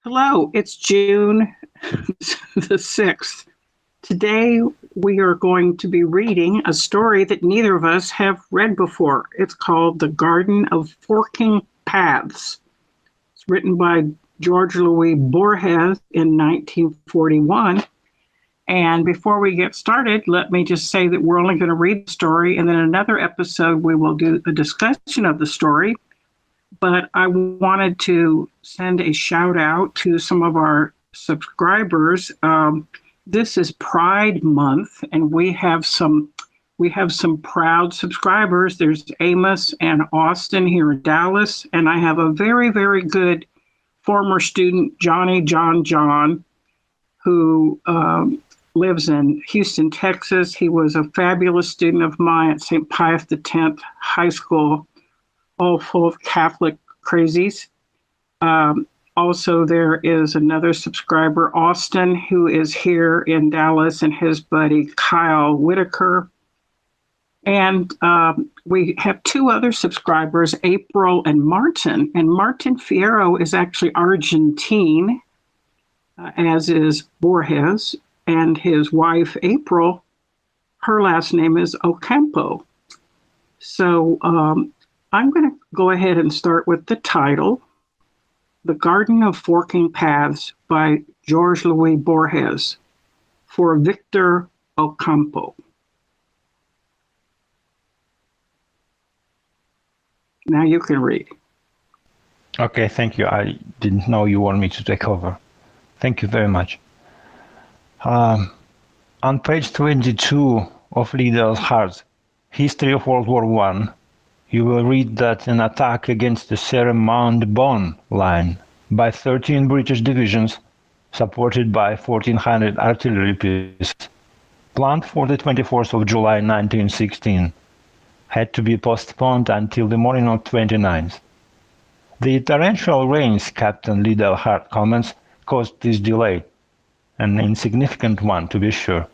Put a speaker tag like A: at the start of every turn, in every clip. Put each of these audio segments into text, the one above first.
A: Hello, it's June the 6th. Today we are going to be reading a story that neither of us have read before. It's called The Garden of Forking Paths. It's written by George Louis Borges in 1941. And before we get started, let me just say that we're only going to read the story, and then another episode we will do a discussion of the story. But I wanted to send a shout out to some of our subscribers. This is Pride Month, and we have some proud subscribers. There's Amos and Austin here in Dallas, and I have a very, very good former student, Johnny John, who lives in Houston, Texas. He was a fabulous student of mine at St. Pius X High School, all full of Catholic crazies. Also, there is another subscriber, Austin, who is here in Dallas, and his buddy, Kyle Whitaker. And we have two other subscribers, April and Martin. And Martin Fierro is actually Argentine, as is Borges. And his wife, April, her last name is Ocampo. So I'm going to go ahead and start with the title, The Garden of Forking Paths by George Louis Borges for Victor Ocampo. Now you can read.
B: Okay, thank you. I didn't know you wanted me to take over. Thank you very much. On page 22 of Liddell's Heart, History of World War I, you will read that an attack against the Serre Mount Bon line by 13 British divisions, supported by 1,400 artillery pieces, planned for the 24th of July 1916, had to be postponed until the morning of 29th. The torrential rains, Captain Liddell Hart comments, caused this delay, an insignificant one to be sure.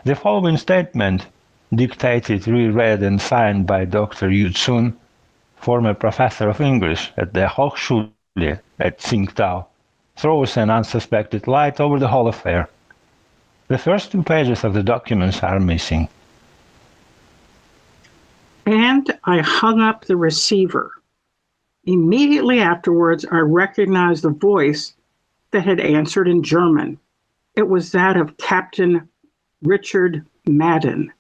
B: The following statement, dictated, reread, and signed by Dr. Yu Tsun, former professor of English at the Hochschule at Tsingtao, throws an unsuspected light over the whole affair. The first 2 pages of the documents are missing.
A: And I hung up the receiver. Immediately afterwards, I recognized the voice that had answered in German. It was that of Captain Richard Madden.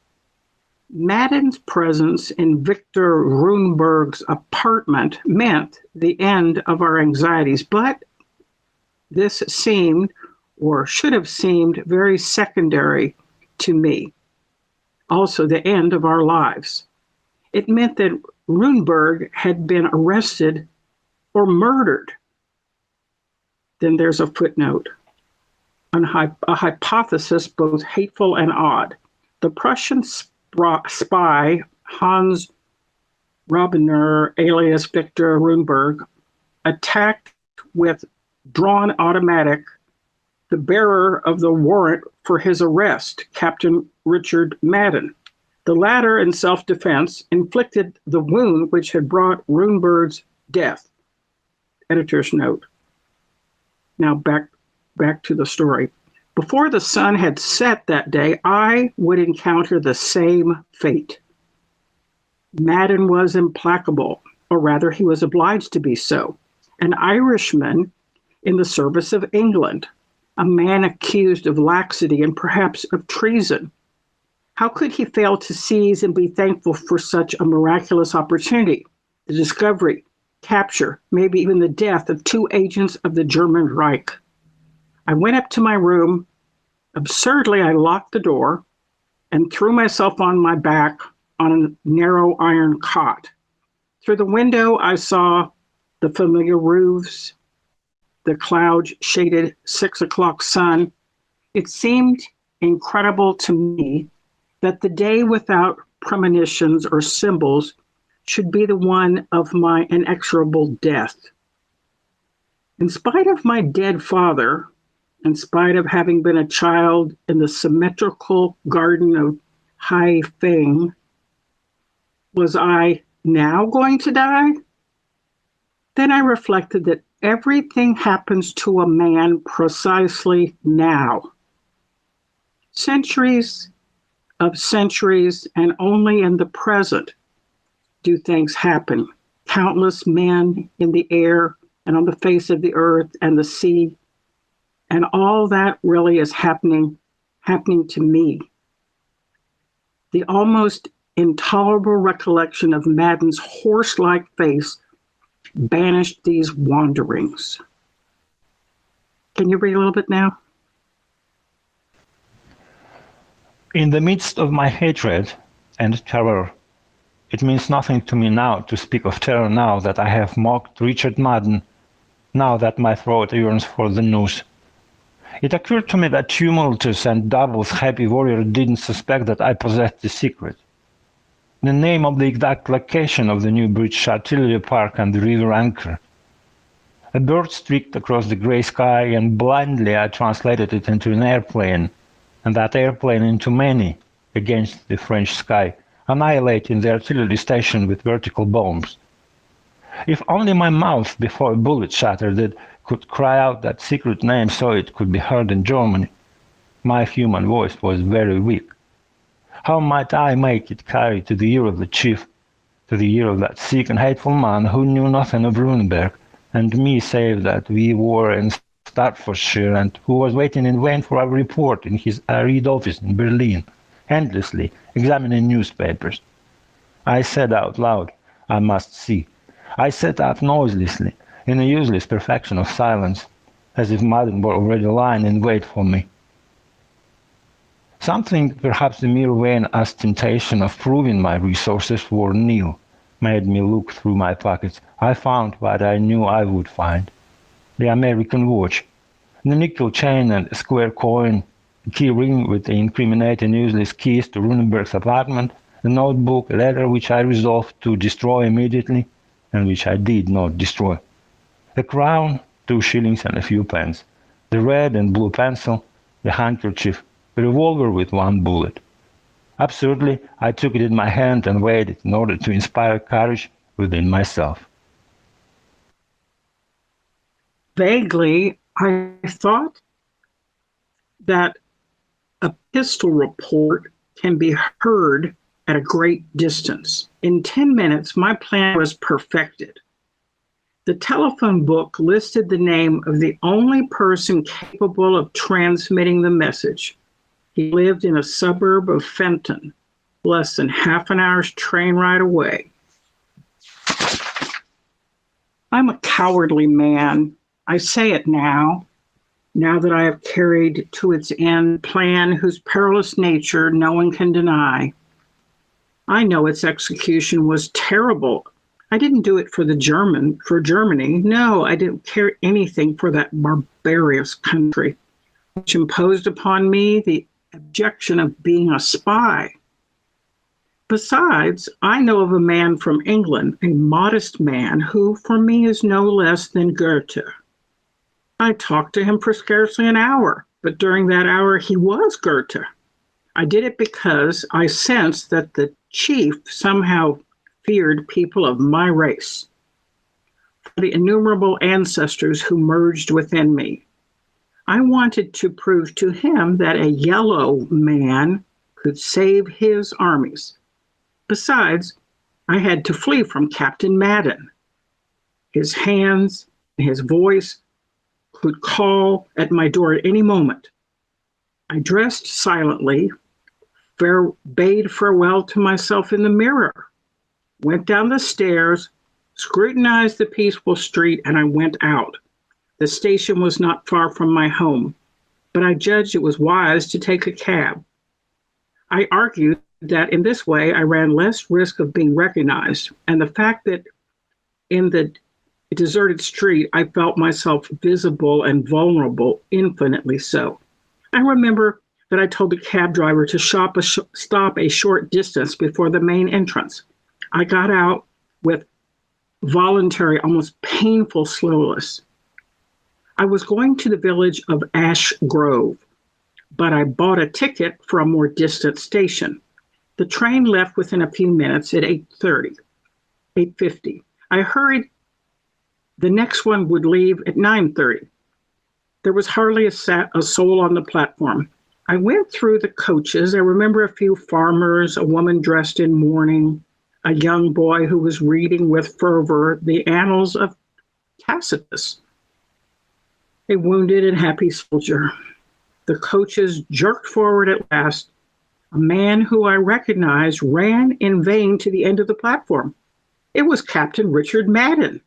A: Madden's presence in Victor Runeberg's apartment meant the end of our anxieties, but this seemed, or should have seemed, very secondary to me. Also, the end of our lives. It meant that Runeberg had been arrested or murdered. Then there's a footnote, a hypothesis both hateful and odd. The Prussian spy Hans Rabener, alias Victor Runeberg, attacked with drawn automatic the bearer of the warrant for his arrest, Captain Richard Madden. The latter, in self-defense, inflicted the wound which had brought Runeberg's death. Editor's note. Now back to the story. Before the sun had set that day, I would encounter the same fate. Madden was implacable, or rather he was obliged to be so. An Irishman in the service of England, a man accused of laxity and perhaps of treason. How could he fail to seize and be thankful for such a miraculous opportunity? The discovery, capture, maybe even the death of 2 agents of the German Reich. I went up to my room. Absurdly, I locked the door and threw myself on my back on a narrow iron cot. Through the window, I saw the familiar roofs, the cloud-shaded 6 o'clock sun. It seemed incredible to me that the day without premonitions or symbols should be the one of my inexorable death. In spite of my dead father, in spite of having been a child in the symmetrical garden of Hai Feng, was I now going to die? Then I reflected that Everything happens to a man precisely now. Centuries of centuries, and only in the present do things happen. Countless men in the air and on the face of the earth and the sea, and all that really is happening to me. The almost intolerable recollection of Madden's horse-like face banished these wanderings. Can you read a little bit now?
B: In the midst of my hatred and terror, it means nothing to me now to speak of terror now that I have mocked Richard Madden, now that my throat yearns for the noose. It occurred to me that tumultuous and doubles happy warrior didn't suspect that I possessed the secret. The name of the exact location of the new British Artillery Park and the river anchor. A bird streaked across the grey sky, and blindly I translated it into an airplane, and that airplane into many, against the French sky, annihilating the artillery station with vertical bombs. If only my mouth, before a bullet shattered it, could cry out that secret name so it could be heard in Germany. My human voice was very weak. How might I make it carry to the ear of the chief, to the ear of that sick and hateful man who knew nothing of Runeberg, and me save that we were in Staffordshire, and who was waiting in vain for our report in his arid office in Berlin, endlessly examining newspapers? I said out loud, I must see. I sat up noiselessly, in a useless perfection of silence, as if Madden were already lying in wait for me. Something, perhaps the mere vain ostentation of proving my resources were nil, made me look through my pockets. I found what I knew I would find. The American watch, the nickel chain and square coin, the key ring with the incriminating useless keys to Runeberg's apartment, the notebook, a letter which I resolved to destroy immediately, and which I did not destroy. The crown, 2 shillings and a few pence, the red and blue pencil, the handkerchief, the revolver with 1 bullet. Absurdly, I took it in my hand and waited in order to inspire courage within myself.
A: Vaguely, I thought that a pistol report can be heard at a great distance. In 10 minutes, my plan was perfected. The telephone book listed the name of the only person capable of transmitting the message. He lived in a suburb of Fenton, less than half an hour's train ride away. I'm a cowardly man. I say it now that I have carried to its end plan whose perilous nature no one can deny. I know its execution was terrible. I didn't do it for Germany. No, I didn't care anything for that barbarous country, which imposed upon me the abjection of being a spy. Besides, I know of a man from England, a modest man, who for me is no less than Goethe. I talked to him for scarcely an hour, but during that hour he was Goethe. I did it because I sensed that the chief somehow feared people of my race, for the innumerable ancestors who merged within me. I wanted to prove to him that a yellow man could save his armies. Besides, I had to flee from Captain Madden. His hands and his voice could call at my door at any moment. I dressed silently, bade farewell to myself in the mirror, went down the stairs, scrutinized the peaceful street, and I went out. The station was not far from my home, but I judged it was wise to take a cab. I argued that in this way I ran less risk of being recognized, and the fact that in the deserted street I felt myself visible and vulnerable, infinitely so. I remember that I told the cab driver to stop a short distance before the main entrance. I got out with voluntary, almost painful slowness. I was going to the village of Ash Grove, but I bought a ticket for a more distant station. The train left within a few minutes at 8:50. I hurried The next one would leave at 9:30. There was hardly a soul on the platform. I went through the coaches. I remember a few farmers, a woman dressed in mourning, a young boy who was reading with fervor the annals of Tacitus, a wounded and happy soldier. The coaches jerked forward at last. A man who I recognized ran in vain to the end of the platform. It was Captain Richard Madden.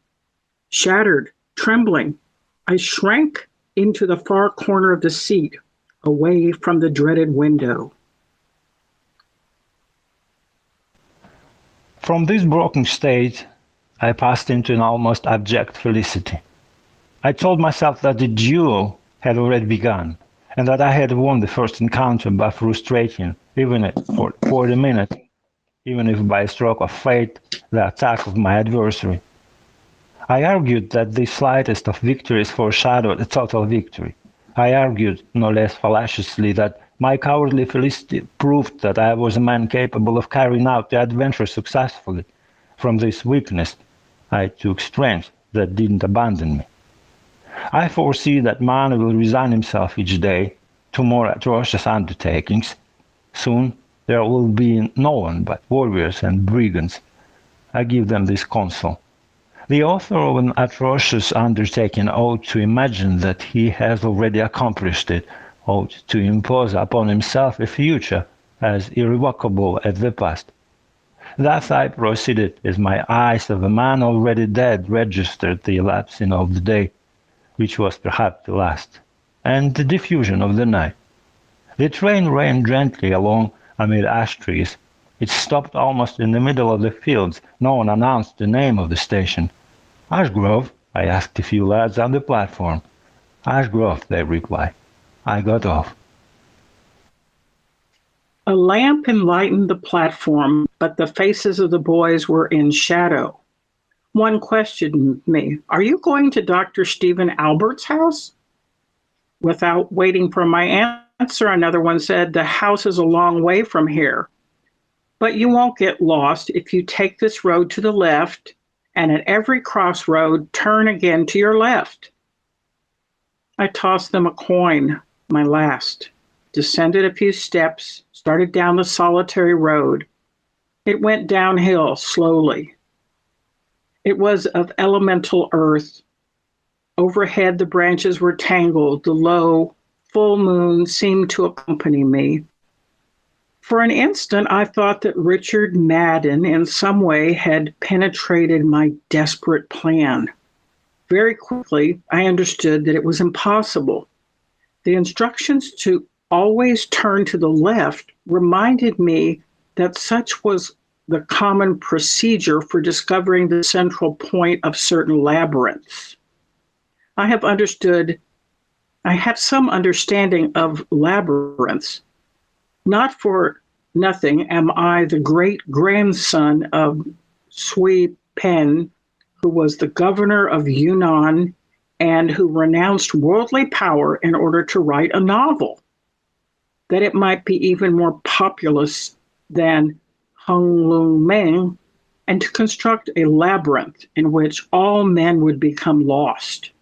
A: Shattered, trembling, I shrank into the far corner of the seat, away from the dreaded window.
B: From this broken state, I passed into an almost abject felicity. I told myself that the duel had already begun, and that I had won the first encounter by frustrating, even for 40 minutes, even if by a stroke of fate, the attack of my adversary. I argued that the slightest of victories foreshadowed a total victory. I argued, no less fallaciously, that my cowardly felicity proved that I was a man capable of carrying out the adventure successfully. From this weakness, I took strength that didn't abandon me. I foresee that man will resign himself each day to more atrocious undertakings. Soon there will be no one but warriors and brigands. I give them this counsel. The author of an atrocious undertaking ought to imagine that he has already accomplished it, ought to impose upon himself a future as irrevocable as the past. Thus I proceeded, as my eyes of a man already dead registered the elapsing of the day, which was perhaps the last, and the diffusion of the night. The train ran gently along amid ash trees. It stopped almost in the middle of the fields. No one announced the name of the station. Ashgrove, I asked a few lads on the platform. Ashgrove, they replied. I got off.
A: A lamp enlightened the platform, but the faces of the boys were in shadow. One questioned me, "Are you going to Dr. Stephen Albert's house?" Without waiting for my answer, another one said, "The house is a long way from here, but you won't get lost if you take this road to the left, and at every crossroad, turn again to your left." I tossed them a coin, my last, descended a few steps, started down the solitary road. It went downhill slowly. It was of elemental earth. Overhead, the branches were tangled. The low, full moon seemed to accompany me. For an instant, I thought that Richard Madden in some way had penetrated my desperate plan. Very quickly, I understood that it was impossible. The instructions to always turn to the left reminded me that such was the common procedure for discovering the central point of certain labyrinths. I have some understanding of labyrinths. Not for nothing am I the great grandson of Sui Pen, who was the governor of Yunnan and who renounced worldly power in order to write a novel, that it might be even more populous than Hung Lung Meng, and to construct a labyrinth in which all men would become lost.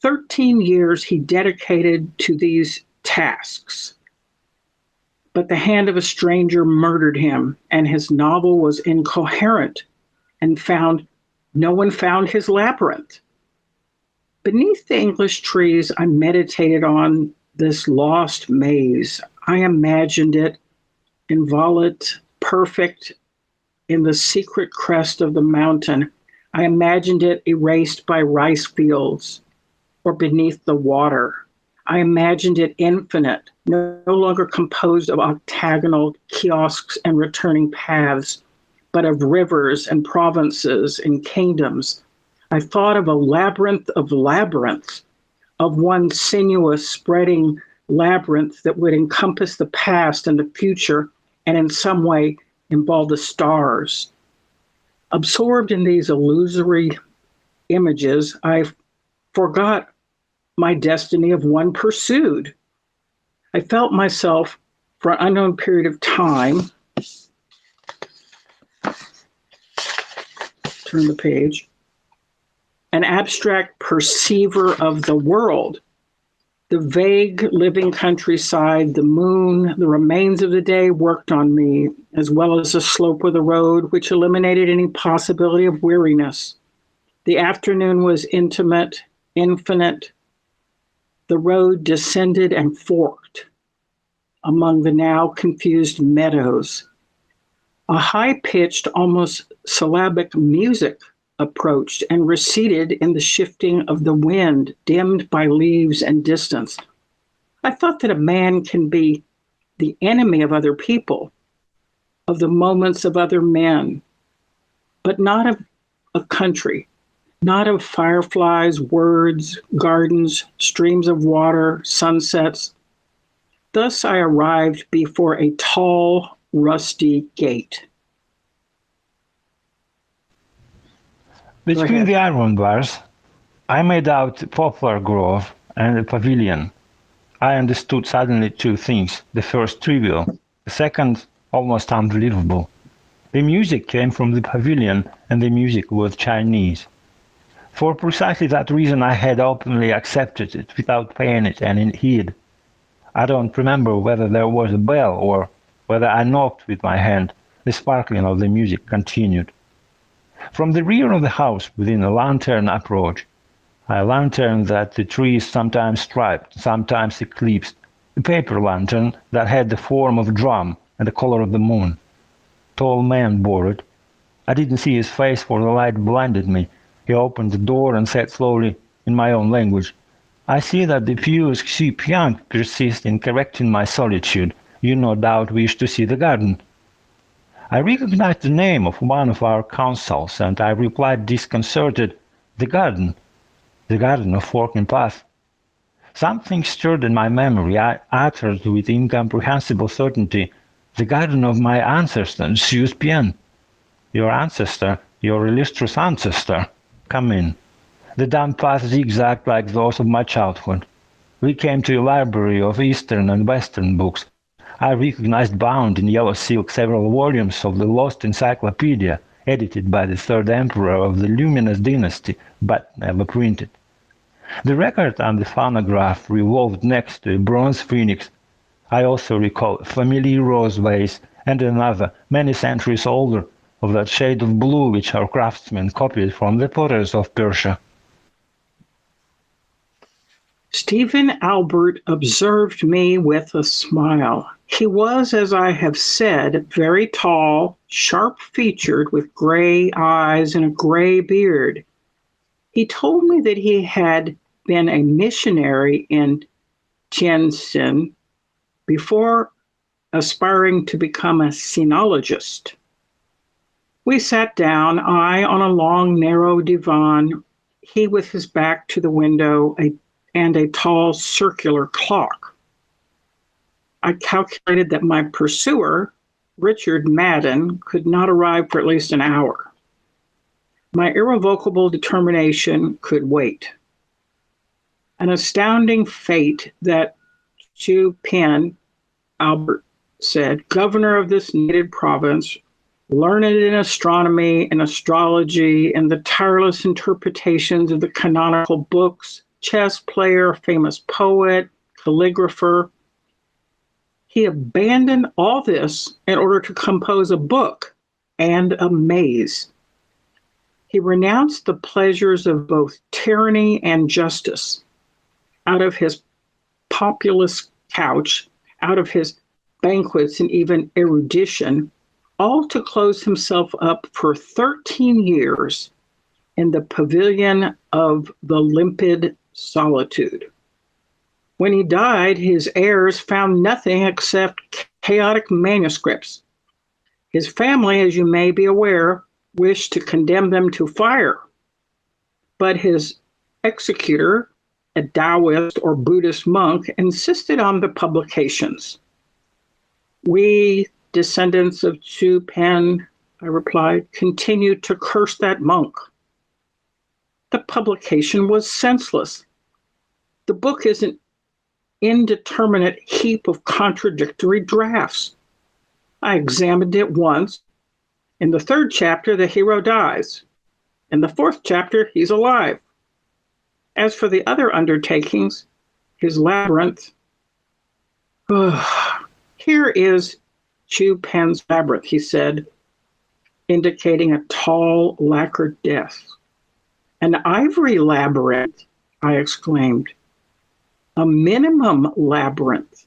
A: 13 years he dedicated to these tasks. But the hand of a stranger murdered him, and his novel was incoherent, and no one found his labyrinth. Beneath the English trees, I meditated on this lost maze. I imagined it inviolate, perfect in the secret crest of the mountain. I imagined it erased by rice fields or beneath the water. I imagined it infinite, no longer composed of octagonal kiosks and returning paths, but of rivers and provinces and kingdoms. I thought of a labyrinth of labyrinths, of one sinuous, spreading labyrinth that would encompass the past and the future and in some way involve the stars. Absorbed in these illusory images, I forgot my destiny of one pursued. I felt myself, for an unknown period of time, turn the page, an abstract perceiver of the world. The vague living countryside, the moon, the remains of the day worked on me, as well as the slope of the road, which eliminated any possibility of weariness. The afternoon was intimate, infinite. The road descended and forked among the now confused meadows. A high-pitched, almost syllabic music approached and receded in the shifting of the wind, dimmed by leaves and distance. I thought that a man can be the enemy of other people, of the moments of other men, but not of a country, not of fireflies, words, gardens, streams of water, sunsets. Thus I arrived before a tall, rusty gate.
B: Between the iron bars, I made out Poplar Grove and the pavilion. I understood suddenly two things. The first trivial, the second almost unbelievable. The music came from the pavilion, and the music was Chinese. For precisely that reason I had openly accepted it without paying it any heed. I don't remember whether there was a bell or whether I knocked with my hand. The sparkling of the music continued. From the rear of the house, within a lantern approach, a lantern that the trees sometimes striped, sometimes eclipsed, a paper lantern that had the form of a drum and the color of the moon. Tall man bore it. I didn't see his face, for the light blinded me. He opened the door and said slowly, in my own language, "I see that the pious Xu Piang persist in correcting my solitude. You no doubt wish to see the garden." I recognized the name of one of our consuls, and I replied disconcerted, "The garden of Forking Path." Something stirred in my memory. I uttered with incomprehensible certainty, "The garden of my ancestor, Xu Pian." "Your ancestor, your illustrious ancestor. Come in." The damp path zigzagged like those of my childhood. We came to a library of Eastern and Western books. I recognized bound in yellow silk several volumes of the Lost Encyclopedia, edited by the third emperor of the Luminous dynasty, but never printed. The record and the phonograph revolved next to a bronze phoenix. I also recall a familiar rose vase and another, many centuries older, of that shade of blue which our craftsmen copied from the potters of Persia.
A: Stephen Albert observed me with a smile. He was, as I have said, very tall, sharp-featured, with gray eyes and a gray beard. He told me that he had been a missionary in Tientsin before aspiring to become a sinologist. We sat down, I on a long, narrow divan, he with his back to the window, and a tall circular clock. I calculated that my pursuer, Richard Madden, could not arrive for at least an hour. My irrevocable determination could wait. An astounding fate that Xu Pian, Albert said, governor of this native province, learned in astronomy and astrology and the tireless interpretations of the canonical books, chess player, famous poet, calligrapher. He abandoned all this in order to compose a book and a maze. He renounced the pleasures of both tyranny and justice. Out of his populous couch, out of his banquets and even erudition, all to close himself up for 13 years in the pavilion of the limpid solitude. When he died, his heirs found nothing except chaotic manuscripts. His family, as you may be aware, wished to condemn them to fire, but his executor, a Taoist or Buddhist monk, insisted on the publications. We, descendants of Xu Pian, I replied, continued to curse that monk. The publication was senseless. The book is an indeterminate heap of contradictory drafts. I examined it once. In the third chapter, the hero dies. In the fourth chapter, he's alive. As for the other undertakings, his labyrinth, here is Chu Pen's labyrinth, he said, indicating a tall, lacquered desk. An ivory labyrinth, I exclaimed. A minimum labyrinth.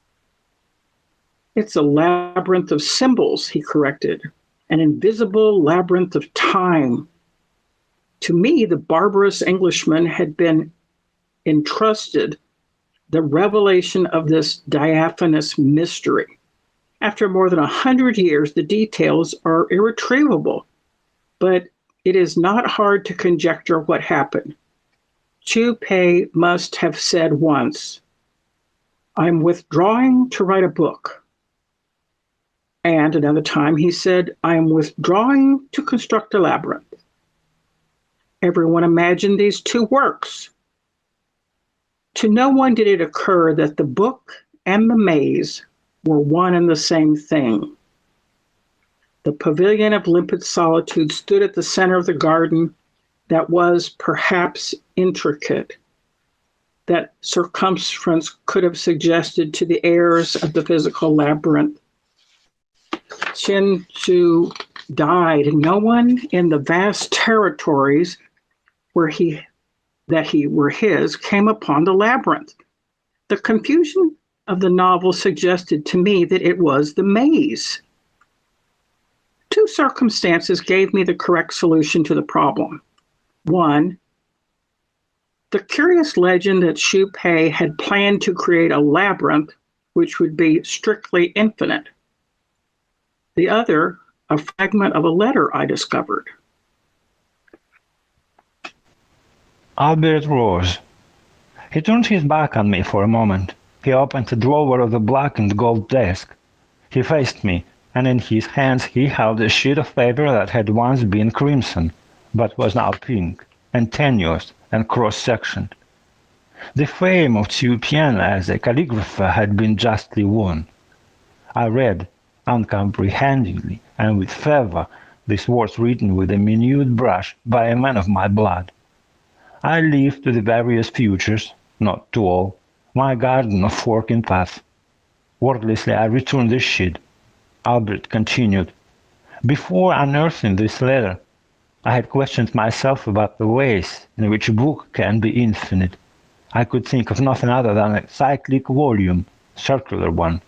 A: It's a labyrinth of symbols, he corrected, an invisible labyrinth of time. To me, the barbarous Englishman had been entrusted the revelation of this diaphanous mystery. After more than 100 years, the details are irretrievable, but it is not hard to conjecture what happened. Chu Pei must have said once, "I'm withdrawing to write a book." And another time he said, "I am withdrawing to construct a labyrinth." Everyone imagined these two works. To no one did it occur that the book and the maze were one and the same thing. The pavilion of limpid solitude stood at the center of the garden that was perhaps intricate, that circumference could have suggested to the heirs of the physical labyrinth. Chen Tzu died, and no one in the vast territories were his came upon the labyrinth. The confusion of the novel suggested to me that it was the maze. Two circumstances gave me the correct solution to the problem. One, the curious legend that Chu Pei had planned to create a labyrinth which would be strictly infinite. The other, a fragment of a letter I discovered.
B: Albert rose. He turned his back on me for a moment. He opened the drawer of the black and gold desk. He faced me, and in his hands he held a sheet of paper that had once been crimson, but was now pink, and tenuous, and cross-sectioned. The fame of Tzu Pian as a calligrapher had been justly won. I read, uncomprehendingly and with fervor, these words written with a minute brush by a man of my blood. I leave to the various futures, not to all, my garden of forking path. Wordlessly I returned the sheet. Albert continued. Before unearthing this letter, I had questioned myself about the ways in which a book can be infinite. I could think of nothing other than a cyclic volume, circular one.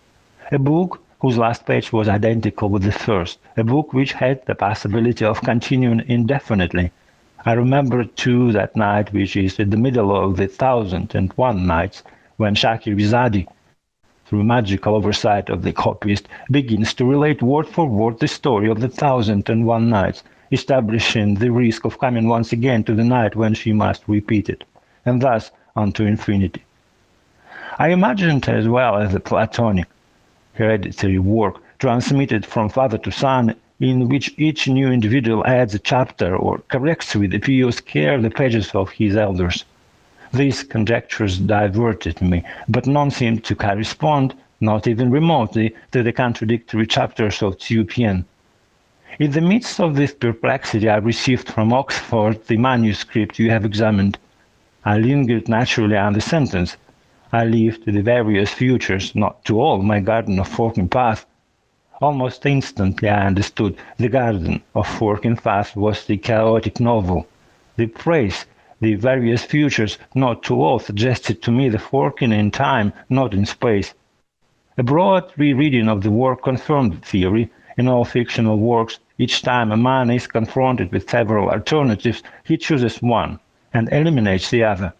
B: A book whose last page was identical with the first, a book which had the possibility of continuing indefinitely. I remember too that night which is in the middle of the 1001 Nights, when Shahrazadi, through magical oversight of the copyist, begins to relate word for word the story of the 1001 Nights, establishing the risk of coming once again to the night when she must repeat it, and thus on to infinity. I imagined as well as the Platonic, hereditary work, transmitted from father to son, in which each new individual adds a chapter or corrects with pious care the pages of his elders. These conjectures diverted me, but none seemed to correspond, not even remotely, to the contradictory chapters of Tzu Pian. In the midst of this perplexity I received from Oxford the manuscript you have examined. I lingered naturally on the sentence, I leave to the various futures, not to all, my garden of forking path. Almost instantly I understood the garden of forking path was the chaotic novel. The phrase, the various futures, not to all, suggested to me the forking in time, not in space. A broad rereading of the work confirmed the theory. In all fictional works, each time a man is confronted with several alternatives, he chooses one and eliminates the other.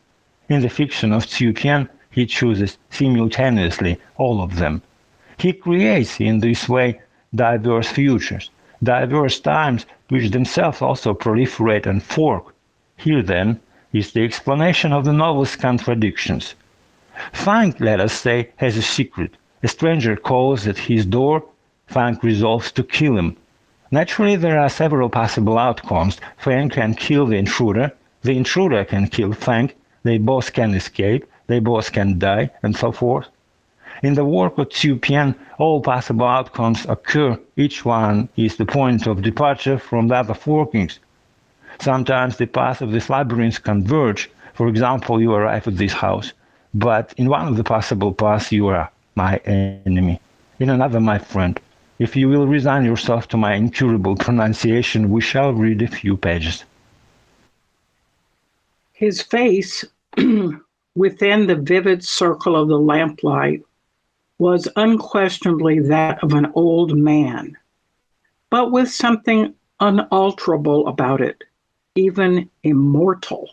B: In the fiction of Tzu Pian, he chooses simultaneously all of them. He creates in this way diverse futures, diverse times which themselves also proliferate and fork. Here then is the explanation of the novel's contradictions. Fang, let us say, has a secret. A stranger calls at his door. Fang resolves to kill him. Naturally, there are several possible outcomes. Fang can kill the intruder can kill Fang, they both can escape, they both can die, and so forth. In the work of Tzu Pian, all possible outcomes occur. Each one is the point of departure from the other forkings. Sometimes the paths of this labyrinth converge. For example, you arrive at this house, but in one of the possible paths you are my enemy, in another my friend. If you will resign yourself to my incurable pronunciation, we shall read a few pages.
A: His face, within the vivid circle of the lamplight, was unquestionably that of an old man, but with something unalterable about it, even immortal.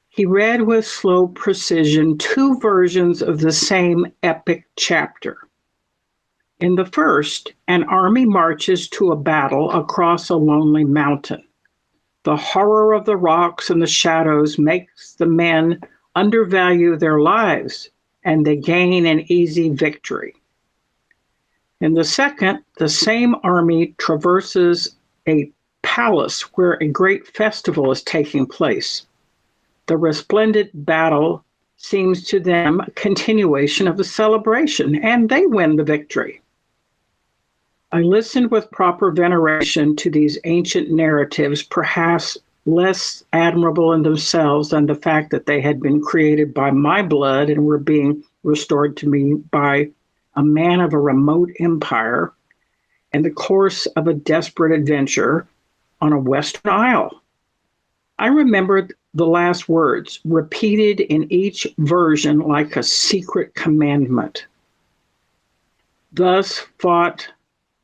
A: He read with slow precision two versions of the same epic chapter. In the first, an army marches to a battle across a lonely mountain. The horror of the rocks and the shadows makes the men undervalue their lives, and they gain an easy victory. In the second, the same army traverses a palace where a great festival is taking place. The resplendent battle seems to them a continuation of the celebration, and they win the victory. I listened with proper veneration to these ancient narratives, perhaps less admirable in themselves than the fact that they had been created by my blood and were being restored to me by a man of a remote empire in the course of a desperate adventure on a Western Isle. I remembered the last words, repeated in each version like a secret commandment. Thus fought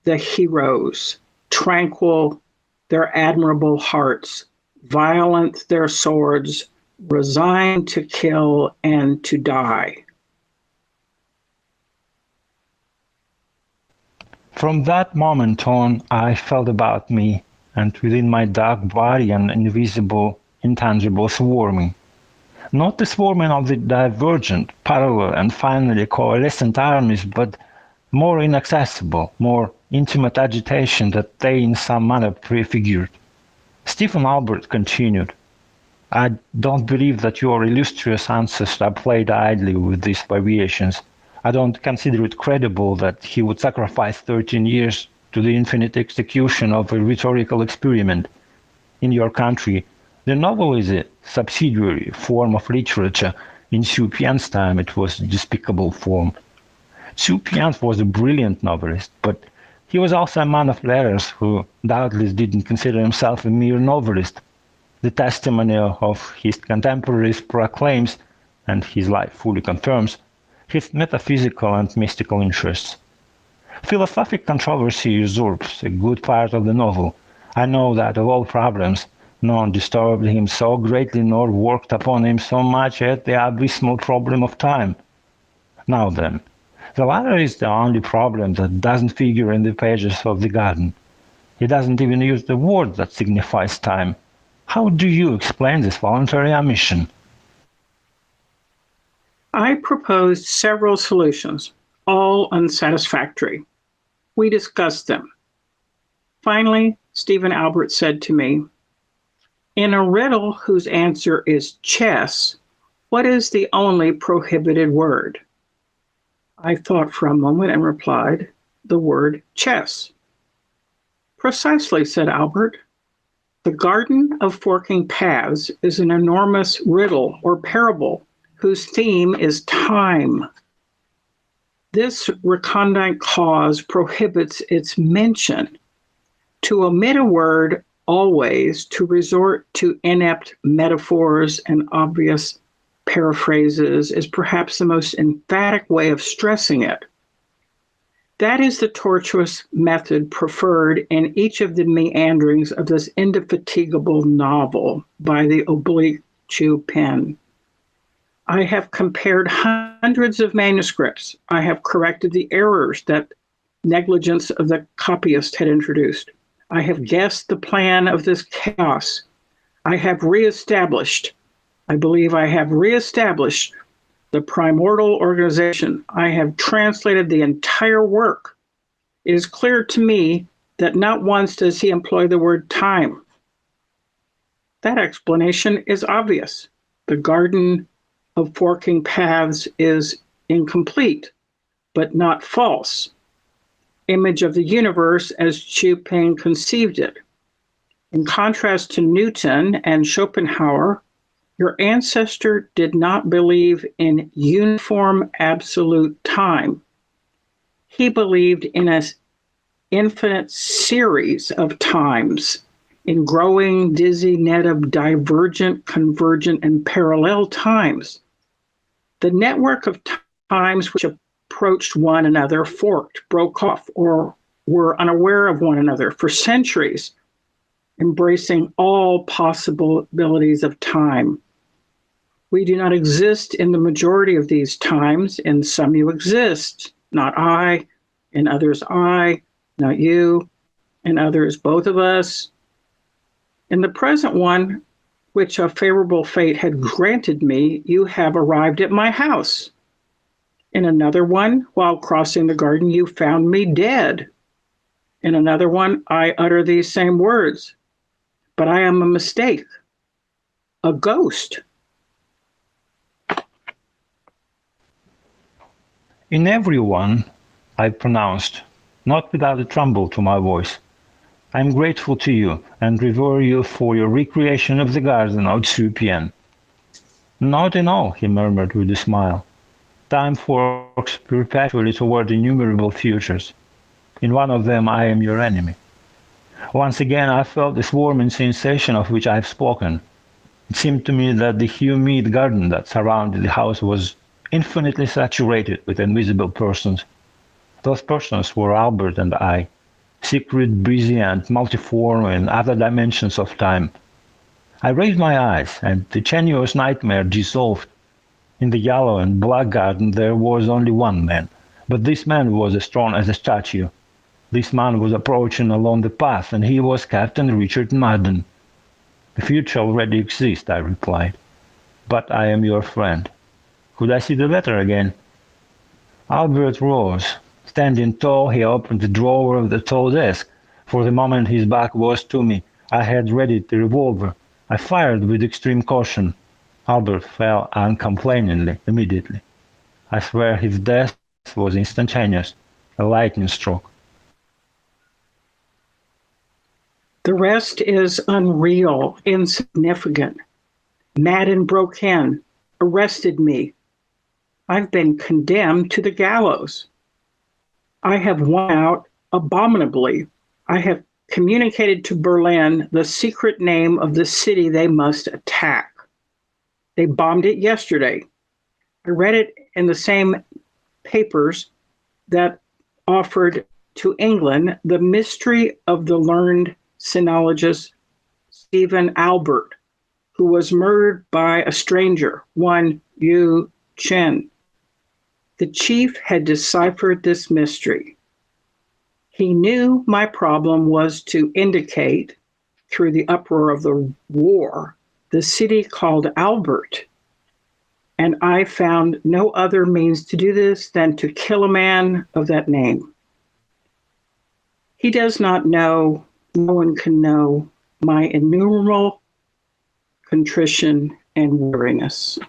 A: the heroes, tranquil their admirable hearts, violent their swords, resigned to kill and to die.
B: From that moment on, I felt about me and within my dark body an invisible, intangible swarming. Not the swarming of the divergent, parallel, and finally coalescent armies, but more inaccessible, more intimate agitation that they in some manner prefigured. Stephen Albert continued, I don't believe that your illustrious ancestor played idly with these variations. I don't consider it credible that he would sacrifice 13 years to the infinite execution of a rhetorical experiment. In your country, the novel is a subsidiary form of literature. In Xu Pian's time, it was a despicable form. Xu Pian was a brilliant novelist, but he was also a man of letters who doubtless didn't consider himself a mere novelist. The testimony of his contemporaries proclaims, and his life fully confirms, his metaphysical and mystical interests. Philosophic controversy usurps a good part of the novel. I know that of all problems, none disturbed him so greatly nor worked upon him so much as the abysmal problem of time. Now then, the latter is the only problem that doesn't figure in the pages of the garden. He doesn't even use the word that signifies time. How do you explain this voluntary omission?
A: I proposed several solutions, all unsatisfactory. We discussed them. Finally, Stephen Albert said to me, in a riddle whose answer is chess, what is the only prohibited word? I thought for a moment and replied, the word chess. Precisely, said Albert. The Garden of Forking Paths is an enormous riddle or parable whose theme is time. This recondite cause prohibits its mention. To omit a word always, to resort to inept metaphors and obvious paraphrases is perhaps the most emphatic way of stressing it. That is the tortuous method preferred in each of the meanderings of this indefatigable novel by the oblique Chu pen. I have compared hundreds of manuscripts. I have corrected the errors that negligence of the copyist had introduced. I have guessed the plan of this chaos. I have reestablished, I believe I have reestablished the primordial organization. I have translated the entire work. It is clear to me that not once does he employ the word time. That explanation is obvious. The Garden of Forking Paths is incomplete, but not false. Image of the universe as Xu Ping conceived it. In contrast to Newton and Schopenhauer, your ancestor did not believe in uniform absolute time. He believed in an infinite series of times, in growing dizzy net of divergent, convergent, and parallel times. The network of times which approached one another forked, broke off, or were unaware of one another for centuries, embracing all possibilities of time. We do not exist in the majority of these times. In some you exist, not I, in others I, not you, in others both of us. In the present one, which a favorable fate had granted me, you have arrived at my house. In another one, while crossing the garden, you found me dead. In another one, I utter these same words, but I am a mistake, a ghost.
B: In every one, I pronounced, not without a tremble to my voice, I am grateful to you and revere you for your recreation of the garden of Tzu-Pien. Not in all, he murmured with a smile. Time forks perpetually toward innumerable futures. In one of them I am your enemy. Once again I felt the swarming sensation of which I have spoken. It seemed to me that the humid garden that surrounded the house was infinitely saturated with invisible persons. Those persons were Albert and I, secret, busy, and multiform in other dimensions of time. I raised my eyes, and the tenuous nightmare dissolved. In the yellow and black garden there was only one man, but this man was as strong as a statue. This man was approaching along the path, and he was Captain Richard Madden. The future already exists, I replied, but I am your friend. Could I see the letter again? Albert rose. Standing tall, he opened the drawer of the tall desk. For the moment his back was to me. I had readied the revolver. I fired with extreme caution. Albert fell uncomplainingly immediately. I swear his death was instantaneous, a lightning stroke.
A: The rest is unreal, insignificant. Madden broke in, arrested me. I've been condemned to the gallows. I have won out abominably. I have communicated to Berlin the secret name of the city they must attack. They bombed it yesterday. I read it in the same papers that offered to England the mystery of the learned sinologist Stephen Albert, who was murdered by a stranger, one Yu Chen. The chief had deciphered this mystery. He knew my problem was to indicate, through the uproar of the war, the city called Albert. And I found no other means to do this than to kill a man of that name. He does not know, no one can know, my innumerable contrition and weariness.